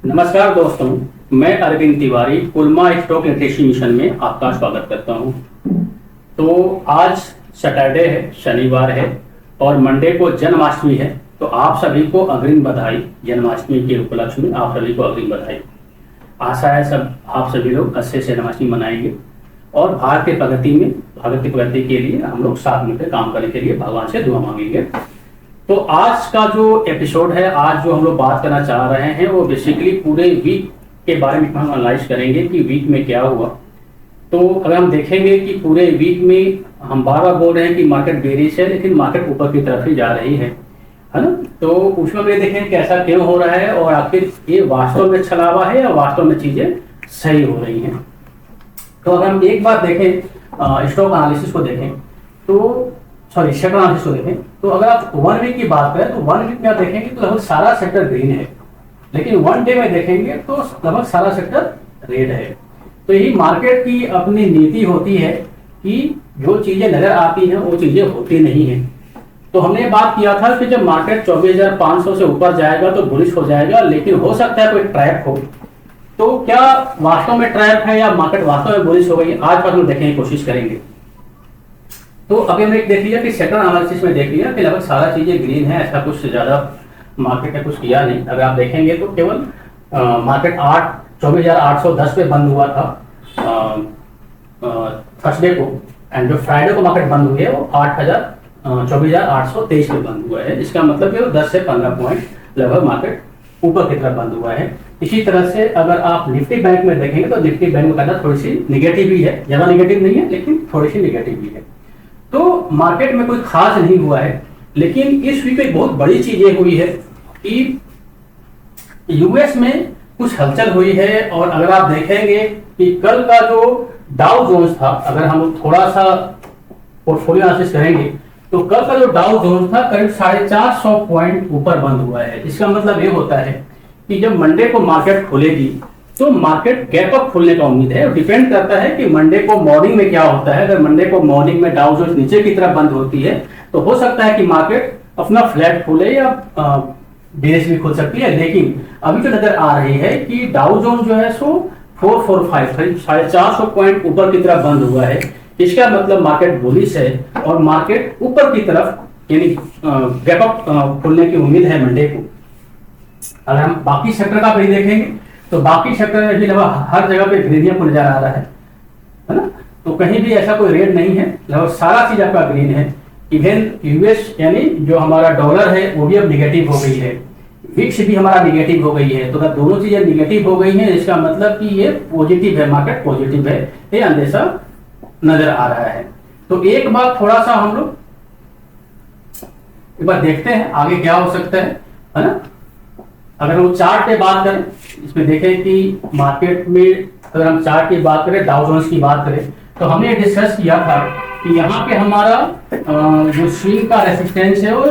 नमस्कार दोस्तों, मैं अरविंद तिवारी पुलमा स्टॉक लिटरेसी मिशन में आपका स्वागत करता हूं। तो आज सैटरडे है, शनिवार है और मंडे को जन्माष्टमी है। तो आप सभी को अग्रिम बधाई। जन्माष्टमी के उपलक्ष्य में आप सभी को अग्रिम बधाई। आशा है आप सभी लोग अच्छे से जन्माष्टमी मनाएंगे और भारत की प्रगति के लिए हम लोग साथ मिलकर काम करने के लिए भगवान से दुआ मांगेंगे। तो आज का जो एपिसोड है, आज जो हम लोग बात करना चाह रहे हैं वो बेसिकली पूरे वीक के बारे में हम एनालाइज करेंगे कि वीक में क्या हुआ। तो अगर हम देखेंगे कि पूरे वीक में हम बार बार बोल रहे हैं कि मार्केट बेरिश है, लेकिन मार्केट ऊपर की तरफ ही जा रही है ना। तो उसमें हम ये देखें कि ऐसा क्यों हो रहा है और आखिर ये वास्तव में छलावा है या वास्तव में चीजें सही हो रही हैं। तो अगर हम एक बार देखें स्टॉक एनालिसिस को देखें तो सेक्टर एनालिसिस को देखें तो अगर आप 1 वीक की बात करें तो 1 वीक में आप देखेंगे तो लगभग सारा सेक्टर ग्रीन है, लेकिन 1 डे में देखेंगे तो लगभग सारा सेक्टर रेड है। तो यही मार्केट की अपनी नीति होती है कि जो चीजें नजर आती हैं वो चीजें होती नहीं है। तो हमने बात किया था कि जब मार्केट 24,500 से ऊपर जाएगा तो बुलिश हो जाएगा, लेकिन हो सकता है कोई ट्रैप हो। तो क्या वास्तव में ट्रैप है या मार्केट वास्तव में बुलिश हो गई, आज पर हम देखने की कोशिश करेंगे। तो अभी हमने देख लिया कि सेक्टर एनालिसिस में देख लिया कि लगभग सारा चीजें ग्रीन है, ऐसा कुछ ज्यादा मार्केट ने कुछ किया नहीं। अगर आप देखेंगे तो केवल मार्केट 24,810 पे बंद हुआ था थर्सडे को, एंड जो फ्राइडे को मार्केट बंद हुई है वो 24,823 पे बंद हुआ है। इसका मतलब कि 10 से 15 पॉइंट लगभग मार्केट ऊपर की तरफ बंद हुआ है। इसी तरह से अगर आप निफ्टी बैंक में देखेंगे तो निफ्टी बैंक में थोड़ी सी निगेटिव भी है, ज्यादा निगेटिव नहीं है लेकिन थोड़ी सी निगेटिव भी है। तो मार्केट में कोई खास नहीं हुआ है, लेकिन इस वीक एक बहुत बड़ी चीज ये हुई है कि यूएस में कुछ हलचल हुई है। और अगर आप देखेंगे कि कल का जो डाउ जोन्स था, अगर हम थोड़ा सा पोर्टफोलियो एनालिसिस करेंगे तो कल का जो डाउ जोन्स था करीब 450 पॉइंट ऊपर बंद हुआ है। इसका मतलब ये होता है कि जब मंडे को मार्केट खुलेगी तो मार्केट गैप अप खुलने का उम्मीद है। डिपेंड करता है कि मंडे को मॉर्निंग में क्या होता है। अगर मंडे को मॉर्निंग में डाउ जोन्स नीचे की तरफ बंद होती है तो हो सकता है कि मार्केट अपना फ्लैट खुले या बेस भी खुल सकती है। लेकिन अभी जो नजर आ रही है कि डाउ जोन जो है सो 445 450 पॉइंट ऊपर की तरफ बंद हुआ है। इसका मतलब मार्केट बुलिश है और मार्केट ऊपर की तरफ यानी गैप अप खुलने की उम्मीद है मंडे को। अगर हम बाकी सेक्टर का भी देखेंगे तो बाकी सेक्टर में भी लगभग हर जगह पे ग्रीन को नजर आ रहा है ना। तो कहीं भी ऐसा कोई रेड नहीं है, लगभग सारा चीज आपका ग्रीन है। इवन यूएस यानी जो हमारा डॉलर है वो भी अब निगेटिव हो गई है, विक्स भी हमारा निगेटिव हो गई है। तो अगर दोनों चीजें निगेटिव हो गई हैं इसका मतलब कि ये पॉजिटिव है, मार्केट पॉजिटिव है, ये अंदेशा नजर आ रहा है। तो एक बार थोड़ा सा हम लोग एक बार देखते हैं आगे क्या हो सकता है ना। अगर हम चार्ट पे बात करें, इसमें देखें कि मार्केट में अगर हम चार्ट की बात करें, डाउ जोन्स की बात करें, तो हमने डिस्कस किया था कि यहाँ पे हमारा जो स्विंग का रेसिस्टेंस है वो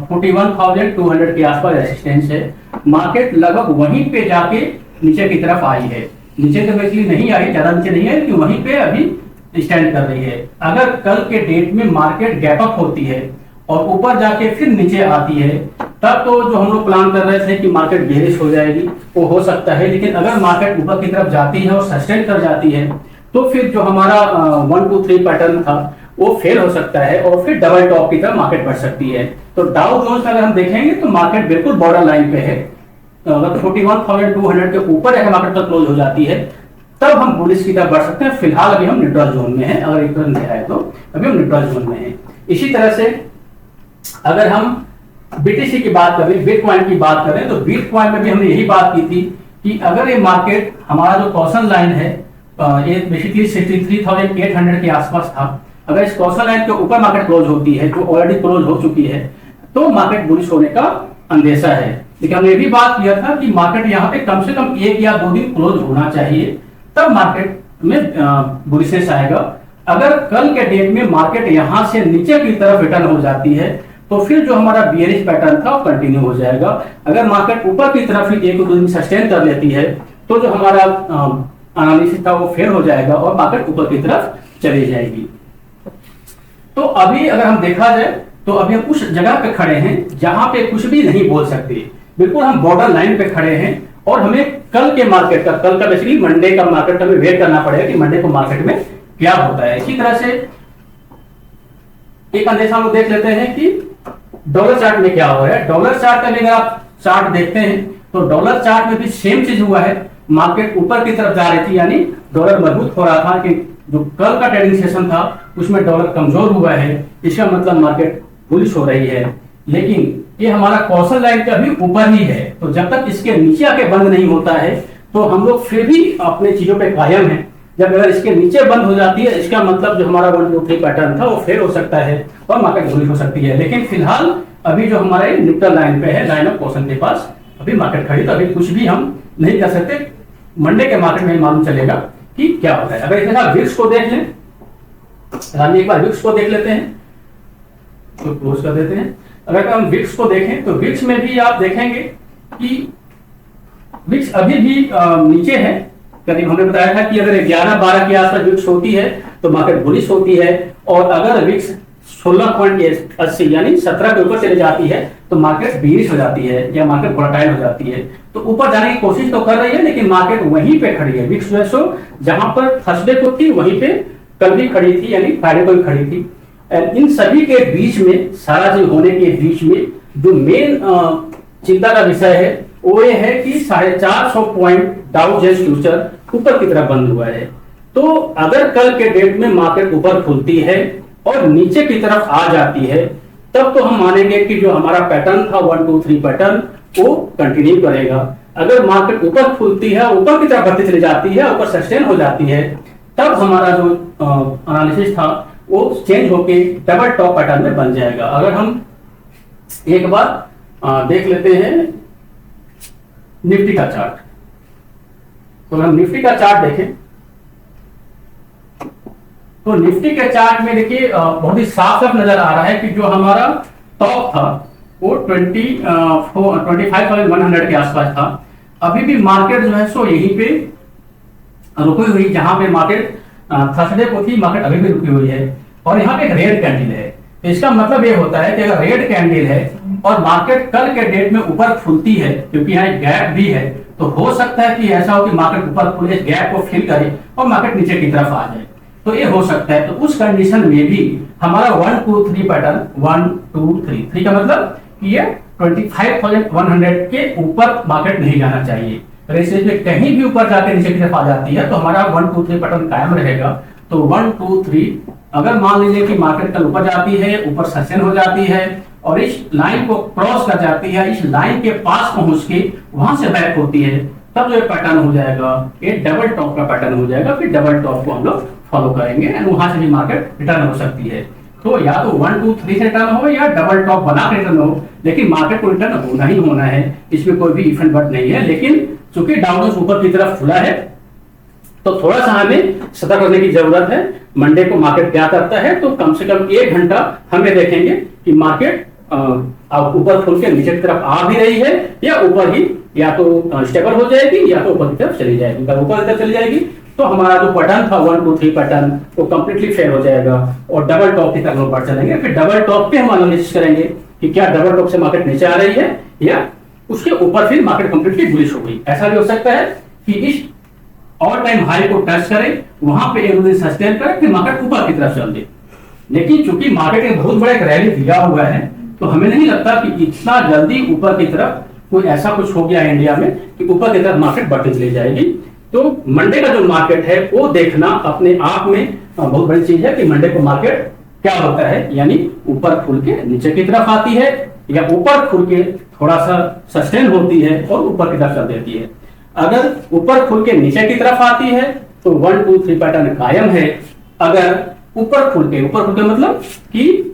41,200 के आसपास रेसिस्टेंस है। मार्केट लगभग वहीं पे जाके नीचे की तरफ आई है। नीचे तो बेसिकली नहीं आई, ज्यादा नीचे नहीं है, लेकिन वहीं पे अभी स्टैंड कर रही है। अगर कल के डेट में मार्केट गैप अप होती है और ऊपर जाके फिर नीचे आती है तब तो जो हम लोग प्लान कर रहे थे कि मार्केट बेरिश हो जाएगी वो हो सकता है। लेकिन अगर मार्केट ऊपर की तरफ जाती है और सस्टेन कर जाती है तो फिर जो हमारा 1 2 3 पैटर्न था वो फेल हो सकता है और फिर डबल टॉप की तरफ मार्केट बढ़ सकती है। तो डाउ जोन्स अगर हम देखेंगे तो मार्केट बिल्कुल बॉर्डर लाइन पे है। अगर 41,200 के ऊपर अगर मार्केट तक क्लोज हो जाती है तब हम बुलिश की तरफ बढ़ सकते हैं। फिलहाल अभी हम न्यूट्रल जोन में हैं, अगर एक तरह देखा है तो अभी हम न्यूट्रल जोन में हैं। इसी तरह से अगर हम बीटीसी की बात करें, बिटकॉइन की बात करें, तो बिटकॉइन में भी हमने यही बात की थी कि अगर ये मार्केट हमारा जो कॉशन लाइन है ये बेसिकली 63,800 के आसपास था, अगर इस कॉशन लाइन के ऊपर मार्केट क्लोज होती है जो ऑलरेडी क्लोज हो चुकी है तो मार्केट बुलिश होने का अंदेशा है। लेकिन हमने ये भी बात किया था कि मार्केट यहाँ पे कम से कम 1 या 2 दिन क्लोज होना चाहिए तब मार्केट में बुलिशनेस आएगा। अगर कल के डेट में मार्केट यहाँ से नीचे की तरफ रिटर्न हो जाती है तो फिर जो हमारा बियरिश पैटर्न था वो कंटिन्यू हो जाएगा। अगर मार्केट ऊपर की तरफ ही 1 2 दिन सस्टेन कर लेती है तो जो हमारा एनालिसिस था वो फेल हो जाएगा और मार्केट ऊपर की तरफ चली जाएगी। तो अभी अगर हम देखा जाए तो अभी हम उस जगह पे खड़े हैं जहां पे कुछ भी नहीं बोल सकते, बिल्कुल हम बॉर्डर लाइन पे खड़े हैं और हमें कल का बेसिकली मंडे का मार्केट का हमें वेट करना पड़ेगा कि मंडे को मार्केट में क्या होता है। इसी तरह से एक अंदेशा हम लोग देख लेते हैं कि डॉलर चार्ट में क्या हो रहा है। डॉलर चार्ट का अगर आप चार्ट देखते हैं तो डॉलर चार्ट में भी सेम चीज हुआ है, मार्केट ऊपर की तरफ जा रही थी, यानी डॉलर मजबूत हो रहा था कि जो कल का ट्रेडिंग सेशन था उसमें डॉलर कमजोर हुआ है, इसका मतलब मार्केट बुलिश हो रही है। लेकिन ये हमारा कौशल लाइन का भी ऊपर ही है, तो जब तक इसके नीचे आके बंद नहीं होता है तो हम लोग फिर भी अपने चीजों पे कायम है। जब अगर इसके नीचे बंद हो जाती है, इसका मतलब जो हमारा 1 2 3 पैटर्न था वो फेल हो सकता है और मार्केट बुलिश हो सकती है। लेकिन फिलहाल अभी जो हमारे न्यूट्रल लाइन पे है, लाइन ऑफ क्वेश्चन के पास अभी मार्केट खड़ी, तो अभी कुछ भी हम नहीं कर सकते। मंडे के मार्केट में मालूम चलेगा कि क्या होता है। अगर इसके साथ विक्स को देख लें, हम एक बार विक्स को देख लेते हैं, तो क्लोज कर देते हैं। अगर हम विक्स को देखें तो विक्स में भी आप देखेंगे कि विक्स अभी भी नीचे है। करीब हमने बताया था कि अगर 11-12 के आसपास विक्स होती है तो मार्केट बुलिश होती है, और अगर विक्स 16.80 यानी 17 के ऊपर चले जाती है तो मार्केट बीरिश हो जाती है या मार्केट वोलेटाइल हो जाती है। तो ऊपर जाने की कोशिश तो कर रही है, लेकिन मार्केट वहीं पे खड़ी है। विक्स जो है सो जहां पर थर्सडे को थी वहीं पे कल भी खड़ी थी, यानी फ्राइडे को भी खड़ी थी। इन सभी के बीच में, सारा चीज होने के बीच में जो मेन चिंता का विषय है वो ये है कि 450 पॉइंट डाउ जोन्स फ्यूचर ऊपर की तरफ बंद हुआ है। तो अगर कल के डेट में मार्केट ऊपर खुलती है और नीचे की तरफ आ जाती है, तब तो हम मानेंगे कि जो हमारा पैटर्न था 1 2 3 पैटर्न वो कंटिन्यू करेगा। अगर मार्केट ऊपर खुलती है, ऊपर की तरफ बढ़ती चली जाती है, ऊपर सस्टेन हो जाती है, तब हमारा जो एनालिसिस था वो चेंज होके डबल टॉप पैटर्न में बन जाएगा। अगर हम एक बार देख लेते हैं निफ्टी का चार्ट, तो अगर हम निफ्टी का चार्ट देखें तो निफ्टी के चार्ट में देखिए बहुत ही साफ साफ नजर आ रहा है कि जो हमारा टॉप था वो 25,100 के आसपास था। अभी भी मार्केट जो है सो यहीं पे रुकी हुई, जहां पे मार्केट थर्सडे को थी, मार्केट अभी भी रुकी हुई है। और यहाँ पे एक रेड कैंडल है, तो इसका मतलब ये होता है कि अगर रेड कैंडल है और मार्केट कल के डेट में ऊपर खुलती है, क्योंकि यहाँ एक गैप भी है, तो हो सकता है कि ऐसा हो कि मार्केट ऊपर खुले, इस गैप को फिल करे और मार्केट नीचे की तरफ आ जाए, तो ये हो सकता है। तो उस कंडीशन में भी हमारा 1 2 3 पैटर्न, 1 2 3 का मतलब कि ये 25,100 के ऊपर मार्केट नहीं जाना चाहिए। रेसिस में कहीं भी ऊपर जाके नीचे की तरफ आ जाती है तो हमारा 1 2 3 पैटर्न कायम रहेगा। तो 1 2 3 अगर मान लीजिए कि मार्केट कल ऊपर जाती है, ऊपर सस्टेन हो जाती है और इस लाइन को क्रॉस कर जाती है, इस लाइन के पास पहुंच के वहां से बैक होती है, तब जो पैटर्न हो जाएगा ये डबल टॉप का पैटर्न हो जाएगा। फिर डबल टॉप को हम लोग फॉलो करेंगे एंड वहां से भी मार्केट रिटर्न हो सकती है। तो या तो 1 2 3 से रिटर्न हो या डबल टॉप बना के रिटर्न हो, लेकिन मार्केट को रिटर्न होना ही होना है, इसमें कोई भी इफेक्ट बट नहीं है। लेकिन चूंकि डाउन ऊपर की तरफ खुला है तो थोड़ा सा हमें सतर्क रहने की जरूरत है। मंडे को मार्केट क्या करता है, तो कम से कम 1 घंटा हमें देखेंगे कि मार्केट ऊपर खुल के नीचे की तरफ आ भी रही है या ऊपर ही या तो स्टेबल हो जाएगी या तो ऊपर की तरफ चली जाएगी। अगर ऊपर की तरफ चली जाएगी तो हमारा जो पैटर्न था 1 2 3 पैटर्न वो कंप्लीटली फेल हो जाएगा और डबल टॉप की तरफ बढ़ चलेंगे। फिर डबल टॉप पे हम एनालिसिस करेंगे कि क्या डबल टॉप से मार्केट नीचे आ रही है या उसके ऊपर फिर मार्केट कंप्लीटली बुलिश हो गई। ऐसा भी हो सकता है कि इस ऑल टाइम हाई को टच करे, वहां पे एक दिन सस्टेन करे, फिर मार्केट ऊपर की तरफ चल दे। लेकिन चूंकि मार्केट एक बहुत बड़ा एक रैली दिया हुआ है, तो हमें नहीं लगता कि इतना जल्दी ऊपर की तरफ कोई ऐसा कुछ हो गया है इंडिया में कि ऊपर की तरफ मार्केट बढ़ती चली जाएगी। तो मंडे का जो मार्केट है वो देखना अपने आप में बहुत बड़ी चीज है कि मंडे को मार्केट क्या होता है, यानी ऊपर खुल के नीचे की तरफ आती है या ऊपर खुल के थोड़ा सा सस्टेन होती है और ऊपर की तरफ चल देती है। अगर ऊपर खुल के नीचे की तरफ आती है तो 1 2 3 पैटर्न कायम है। अगर ऊपर खुल के मतलब कि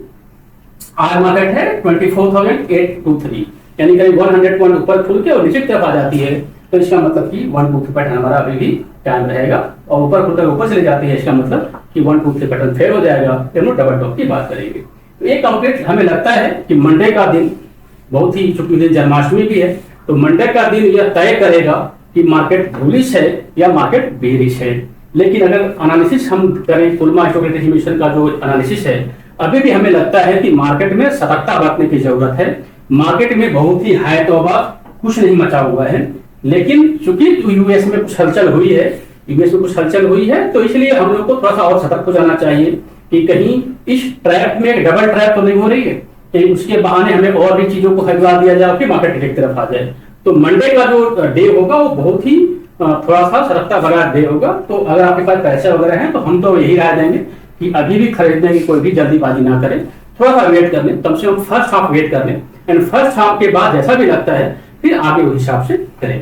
आज मार्केट है 24,823 यानी करीब 100 पॉइंट ऊपर खुल के और नीचे की तरफ आ जाती है, तो इसका मतलब कि 1 2 3 पैटर्न हमारा अभी भी कायम रहेगा। और ऊपर खुलकर ऊपर चली जाती है, इसका मतलब कि 1 2 3 पैटर्न फेल हो जाएगा। फिर हम डबल टॉप की बात करेंगे। तो ये कंप्लीट हमें लगता है कि मंडे का दिन बहुत ही, चूंकि दिन जन्माष्टमी भी है, तो मंडे का दिन यह तय करेगा कि मार्केट बुलिश है या मार्केट बेरिश है। लेकिन अगर एनालिसिस हम करें, कुलमा स्टॉक एक्सचेंज मिशन का जो एनालिसिस है, अभी भी हमें लगता है कि मार्केट में सतर्कता बरतने की जरूरत है। मार्केट में बहुत ही हाई तौबा कुछ नहीं मचा हुआ है, लेकिन चूंकि यूएस में कुछ हलचल हुई है, तो इसलिए हम लोग को थोड़ा सा और सतर्क हो जाना चाहिए कि कहीं इस ट्रैप में डबल ट्रैप तो नहीं हो रही है कि उसके बहाने हमें और भी चीजों को खरीदवा दिया जाए कि मार्केट एक तरफ आ जाए। तो मंडे का जो डे होगा वो बहुत ही थोड़ा सा सतर्कता भरा डे होगा। तो अगर आपके पास पैसे वगैरह हैं तो हम तो यही राय देंगे कि अभी भी खरीदने की कोई भी जल्दीबाजी ना करें, थोड़ा सा वेट कर लें, कम से कम फर्स्ट हाफ वेट कर लें, एंड फर्स्ट हाफ के बाद जैसा भी लगता है फिर आगे उस हिसाब से करें।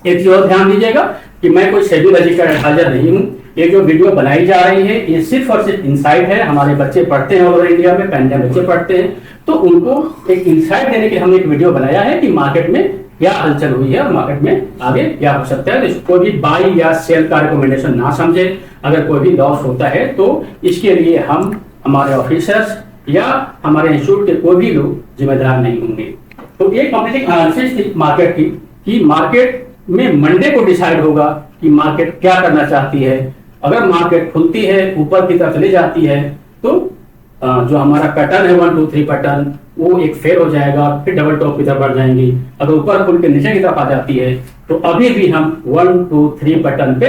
एक चीज और ध्यान दीजिएगा कि मैं कोई सेबी रजिस्टर्ड एडवाइजर नहीं हूं। ये जो वीडियो बनाई जा रही है ये सिर्फ और सिर्फ इनसाइट है। हमारे बच्चे पढ़ते हैं ओवर इंडिया में, पैंडियम बच्चे पढ़ते हैं, तो उनको एक इनसाइट देने के लिए हमने एक वीडियो बनाया है कि मार्केट में क्या हलचल हुई है और मार्केट में आगे क्या हो सकता है। तो कोई भी बाई या सेल का रिकमेंडेशन ना समझे। अगर कोई भी लॉस होता है तो इसके लिए हम, हमारे ऑफिसर्स या हमारे इंस्टीट्यूट के कोई भी लोग जिम्मेदार नहीं होंगे। तो एक कंप्लीट एनालिसिस थी मार्केट की कि मार्केट में मंडे को डिसाइड होगा कि मार्केट क्या करना चाहती है। अगर मार्केट खुलती है, ऊपर की तरफ चली जाती है, तो जो हमारा पैटर्न है 1 2 3 पैटर्न वो एक फेल हो जाएगा, फिर डबल टॉप की तरफ बढ़ जाएंगी। अगर ऊपर खुल के नीचे की तरफ आ जाती है तो अभी भी हम 1 2 3 पैटर्न पे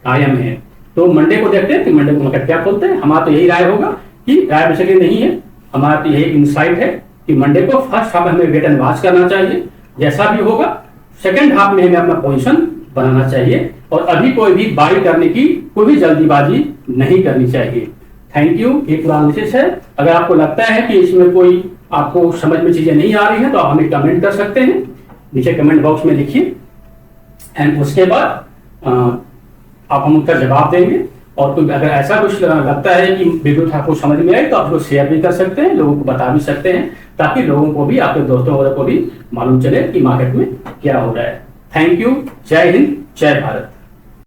कायम है। तो मंडे को देखते हैं कि मंडे को मार्केट क्या खोलते हैं। हमारा तो यही राय होगा कि राय बेसिकली नहीं है, हमारा तो यही इंसाइट है कि मंडे को फर्स्ट हाफ में हमें वेट एंड वॉच करना चाहिए। जैसा भी होगा सेकंड हाफ में हमें अपना पोजीशन बनाना चाहिए और अभी कोई भी बाई करने की कोई भी जल्दीबाजी नहीं करनी चाहिए। Thank you. ये पूरा एनालिसिस है। अगर आपको लगता है कि इसमें कोई आपको समझ में चीजें नहीं आ रही हैं तो आप हमें कमेंट कर सकते हैं, नीचे कमेंट बॉक्स में लिखिए, एंड उसके बाद आप हम उनका जवाब देंगे। और तो अगर ऐसा कुछ लगता है कि वीडियो आपको समझ में आए तो आप लोग शेयर भी कर सकते हैं, लोगों को बता भी सकते हैं, ताकि लोगों को भी, आपके दोस्तों वगैरह को भी मालूम चले कि मार्केट में क्या हो रहा है। Thank you. जय हिंद, जय भारत।